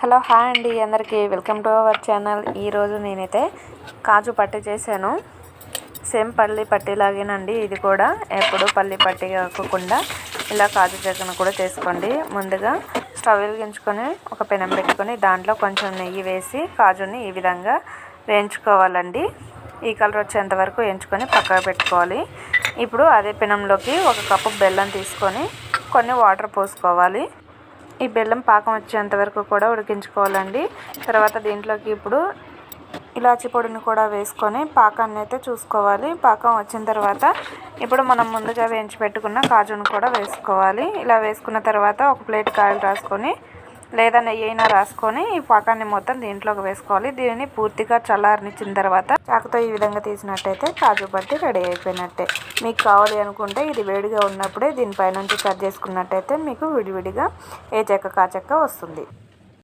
Hello hi అండి అందరికీ welcome to our channel. ఈరోజు నేనైతే కాజు పట్టి చేశాను. సేమ్ పల్లి పట్టి లాగేనండి ఇది కూడా. ఎప్పుడు పల్లి పట్టి కాకుండా ఇలా కాజు జగన్ కూడా చేసుకోండి. ముందుగా స్టవ్ వెలిగించుకొని ఒక పెనం పెట్టుకొని దాంట్లో కొంచెం నెయ్యి వేసి కాజుని ఈ విధంగా వేయించుకోవాలండి. ఈ కలర్ వచ్చేంత వరకు వేయించుకొని పక్కకు పెట్టుకోవాలి. ఇప్పుడు అదే పెనంలోకి 1 కప్పు బెల్లం తీసుకొని కొన్ని వాటర్ పోసుకోవాలి. ఈ బెల్లం పాకం వచ్చేంత వరకు కూడా ఉడికించుకోవాలండి. తర్వాత దీంట్లోకి ఇప్పుడు ఇలాచి పొడిని కూడా వేసుకొని పాకాన్ని అయితే చూసుకోవాలి. పాకం వచ్చిన తర్వాత ఇప్పుడు మనం ముందుగా వేయించి పెట్టుకున్న కాజును కూడా వేసుకోవాలి. ఇలా వేసుకున్న తర్వాత ఒక ప్లేట్ ఆయిల్ రాసుకొని లేదా నెయ్యి అయినా రాసుకొని ఈ పాకాన్ని మొత్తం దీంట్లోకి వేసుకోవాలి. దీనిని పూర్తిగా చల్లారనిచ్చిన తర్వాత చాకుతో ఈ విధంగా తీసినట్టయితే కాజు పట్టి రెడీ అయిపోయినట్టే. మీకు కావాలి అనుకుంటే ఇది వేడిగా ఉన్నప్పుడే దీనిపై నుంచి కట్ చేసుకున్నట్టయితే మీకు విడివిడిగా ఏ చెక్క కాచెక్క వస్తుంది.